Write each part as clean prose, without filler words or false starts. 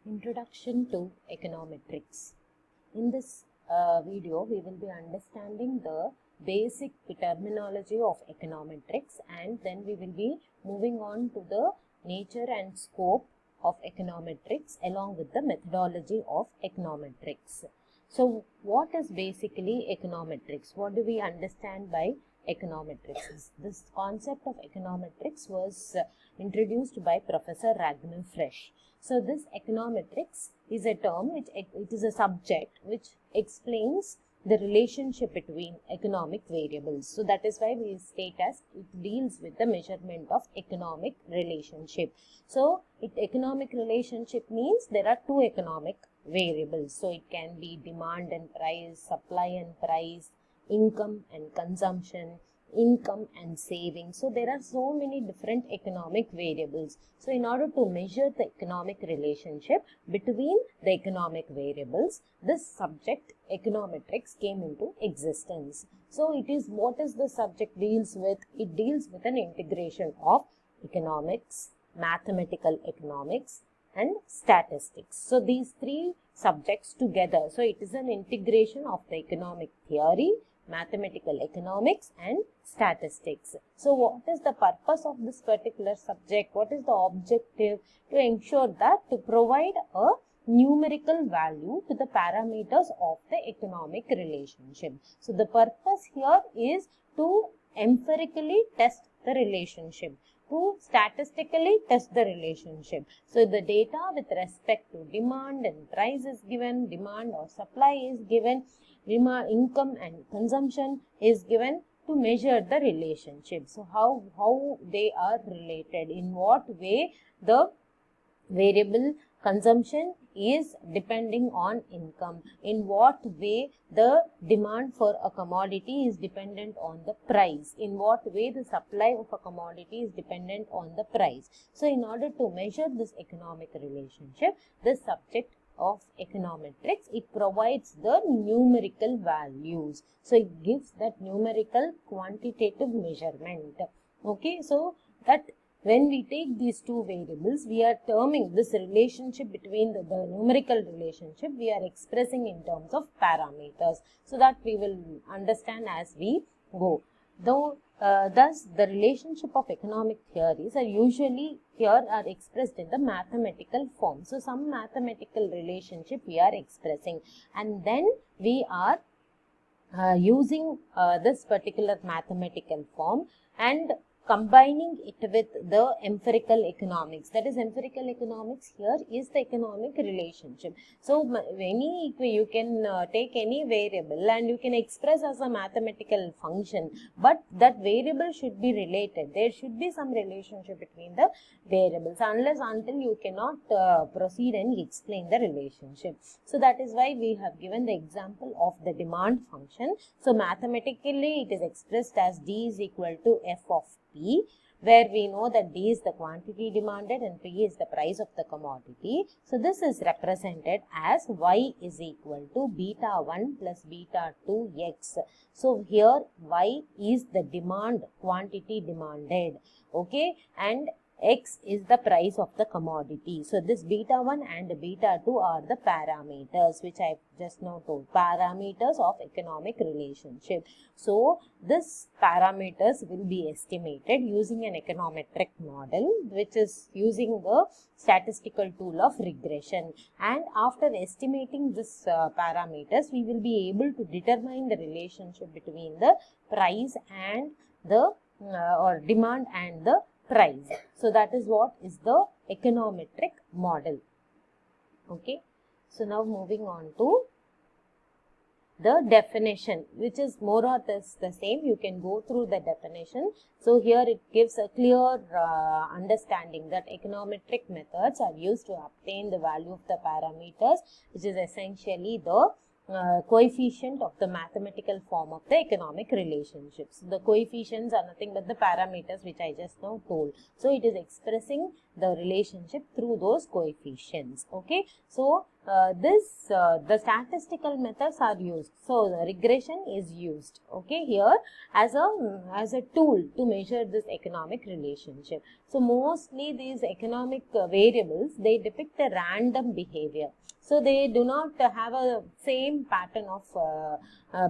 Introduction to Econometrics. In this video, we will be understanding the basic terminology of econometrics, and then we will be moving on to the nature and scope of econometrics along with the methodology of econometrics. So, what is basically econometrics? What do we understand by econometrics? This concept of econometrics was introduced by Professor Ragnar Fresh. So this econometrics is a term which it is a subject which explains the relationship between economic variables. So that is why we state as it deals with the measurement of economic relationship. So economic relationship means there are two economic variables. So it can be demand and price, supply and price, income and consumption, income and savings. So there are so many different economic variables. So in order to measure the economic relationship between the economic variables, this subject econometrics came into existence. So it is what is the subject deals with? It deals with an integration of economics, mathematical economics and statistics. So these three subjects together. So it is an integration of the economic theory, mathematical economics and statistics. So what is the purpose of this particular subject? What is the objective? To ensure that to provide a numerical value to the parameters of the economic relationship. So the purpose here is to empirically test the relationship, to statistically test the relationship. So the data with respect to demand and price is given, demand or supply is given, income and consumption is given to measure the relationship. So how they are related, in what way the variable consumption is depending on income, in what way the demand for a commodity is dependent on the price, in what way the supply of a commodity is dependent on the price. So in order to measure this economic relationship, this subject of econometrics, it provides the numerical values. So it gives that numerical quantitative measurement. Okay, so that when we take these two variables, we are terming this relationship between the numerical relationship, we are expressing in terms of parameters. So that we will understand as we go. Thus, the relationship of economic theories are usually here are expressed in the mathematical form. So, some mathematical relationship we are expressing, and then we are using this particular mathematical form and combining it with the empirical economics. That is, empirical economics here is the economic relationship. So you can take any variable and you can express as a mathematical function, but that variable should be related. There should be some relationship between the variables, unless until you cannot proceed and explain the relationship. So that is why we have given the example of the demand function. So mathematically it is expressed as D is equal to F of P, where we know that D is the quantity demanded and P is the price of the commodity. So this is represented as Y is equal to beta 1 plus beta 2 X. So here Y is the demand, quantity demanded, okay, and X is the price of the commodity. So this beta 1 and beta 2 are the parameters which I just now told, parameters of economic relationship. So this parameters will be estimated using an econometric model, which is using the statistical tool of regression. And after estimating this parameters, we will be able to determine the relationship between the price and the or demand and the price. So that is what is the econometric model. Okay. So now moving on to the definition, which is more or less the same. You can go through the definition. So here it gives a clear understanding that econometric methods are used to obtain the value of the parameters, which is essentially the coefficient of the mathematical form of the economic relationships. The coefficients are nothing but the parameters which I just now told. So it is expressing the relationship through those coefficients. Okay. So the statistical methods are used. So the regression is used. Okay, here as a tool to measure this economic relationship. So mostly these economic variables, they depict a random behavior. So they do not have a same pattern of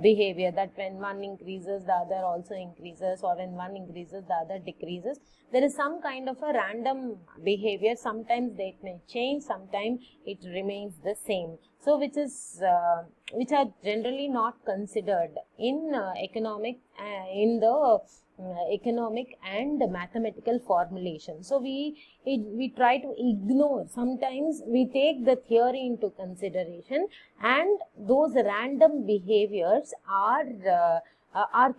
behavior, that when one increases the other also increases, or when one increases the other decreases. There is some kind of a random behavior. Sometimes they may change, sometimes it remains the same. So which are generally not considered in economic and mathematical formulation. So we try to ignore. Sometimes we take the theory into consideration, and those random behaviors are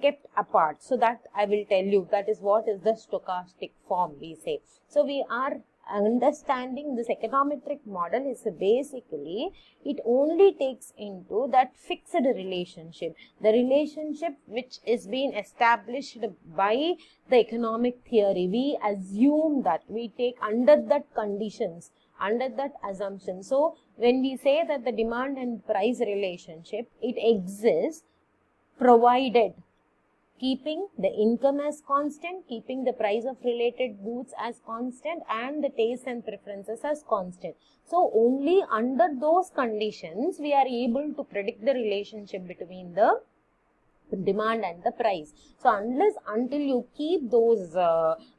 kept apart. So that I will tell you, that is what is the stochastic form we say. So we are understanding this econometric model is basically, it only takes into that fixed relationship, the relationship which is being established by the economic theory. We assume that, we take under that conditions, under that assumption. So when we say that the demand and price relationship, it exists provided keeping the income as constant, keeping the price of related goods as constant, and the tastes and preferences as constant. So only under those conditions we are able to predict the relationship between the demand and the price. So until you keep those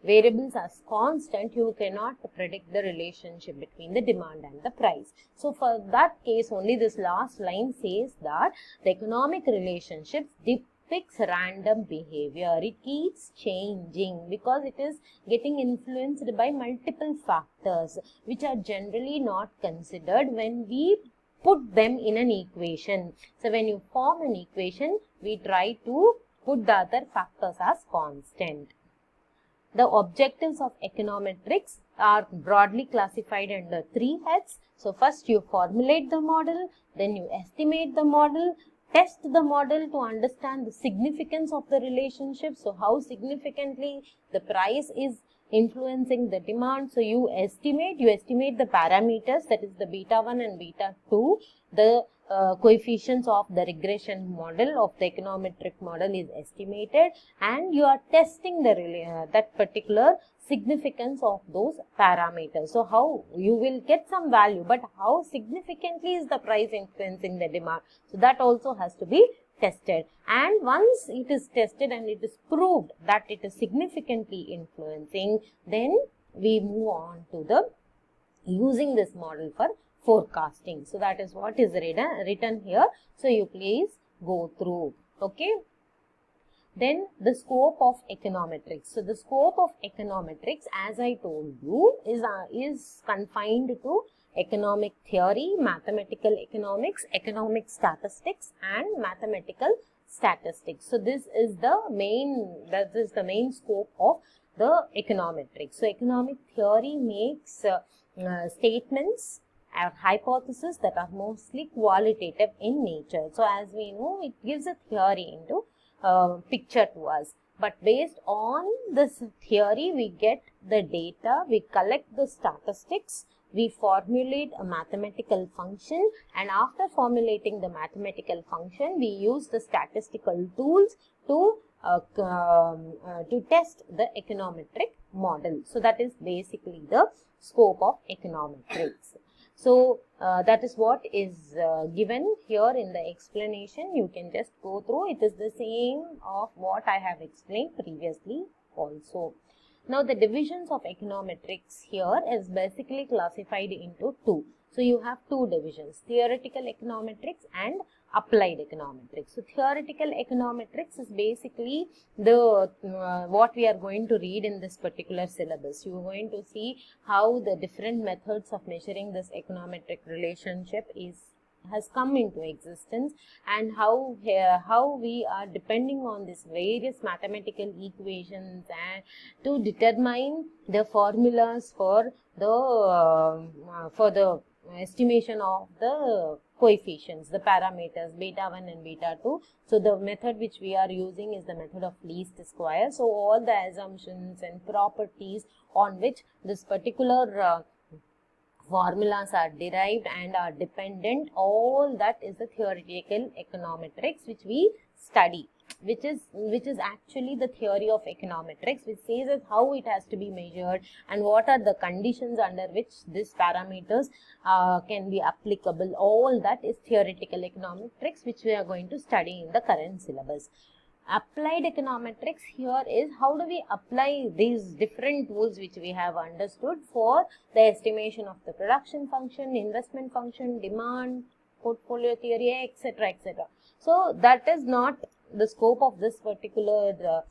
variables as constant, you cannot predict the relationship between the demand and the price. So for that case only, this last line says that the economic relationships depicts random behavior. It keeps changing because it is getting influenced by multiple factors which are generally not considered when we put them in an equation. So when you form an equation, we try to put the other factors as constant. The objectives of econometrics are broadly classified under 3 heads. So first you formulate the model, then you estimate the model, test the model to understand the significance of the relationship. So how significantly the price is influencing the demand. So you estimate the parameters, that is the beta 1 and beta 2, the coefficients of the regression model of the econometric model is estimated, and you are testing the that particular significance of those parameters. So how you will get some value, but how significantly is the price influencing the demand? So that also has to be tested, and once it is tested and it is proved that it is significantly influencing, then we move on to the using this model for forecasting. So that is what is written here. So you please go through. Okay. Then the scope of econometrics. So the scope of econometrics, as I told you, is confined to economic theory, mathematical economics, economic statistics, and mathematical statistics. So this is the main scope of the econometrics. So economic theory makes statements or hypotheses that are mostly qualitative in nature. So as we know, it gives a theory into picture to us. But based on this theory, we get the data, we collect the statistics, we formulate a mathematical function, and after formulating the mathematical function, we use the statistical tools to test the econometric model. So that is basically the scope of econometrics. So that is what is given here in the explanation. You can just go through. It is the same of what I have explained previously also. Now the divisions of econometrics here is basically classified into 2. So you have 2 divisions, theoretical econometrics and applied econometrics. So theoretical econometrics is basically the what we are going to read in this particular syllabus. You are going to see how the different methods of measuring this econometric relationship has come into existence, and how we are depending on these various mathematical equations and to determine the formulas for the estimation of the coefficients, the parameters beta 1 and beta 2. So the method which we are using is the method of least square. So all the assumptions and properties on which this particular formulas are derived and are dependent, all that is the theoretical econometrics which we study, which is actually the theory of econometrics, which says us how it has to be measured and what are the conditions under which these parameters can be applicable. All that is theoretical econometrics which we are going to study in the current syllabus. Applied econometrics here is how do we apply these different tools which we have understood for the estimation of the production function, investment function, demand, portfolio theory, etc., etc. So that is not the scope of this particular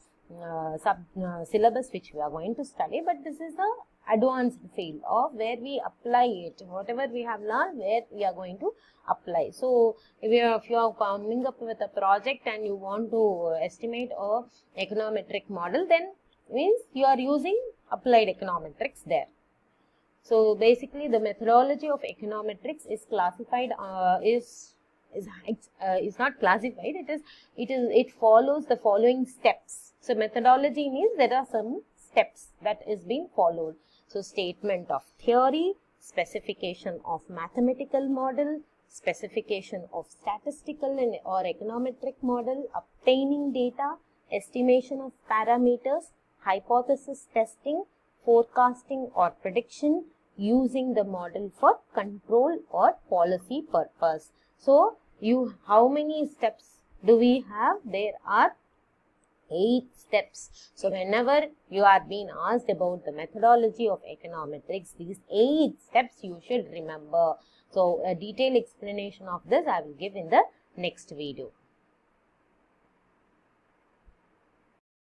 syllabus which we are going to study, but this is the advanced field of where we apply it, whatever we have learned, where we are going to apply. So if you are coming up with a project and you want to estimate a econometric model, then means you are using applied econometrics there. So basically the methodology of econometrics is classified is not classified, it follows the following steps. So methodology means there are some steps that is being followed. So statement of theory, specification of mathematical model, specification of statistical and or econometric model, obtaining data, estimation of parameters, hypothesis testing, forecasting or prediction, using the model for control or policy purpose. So how many steps do we have? There are 8 steps. So whenever you are being asked about the methodology of econometrics, these 8 steps you should remember. So a detailed explanation of this I will give in the next video.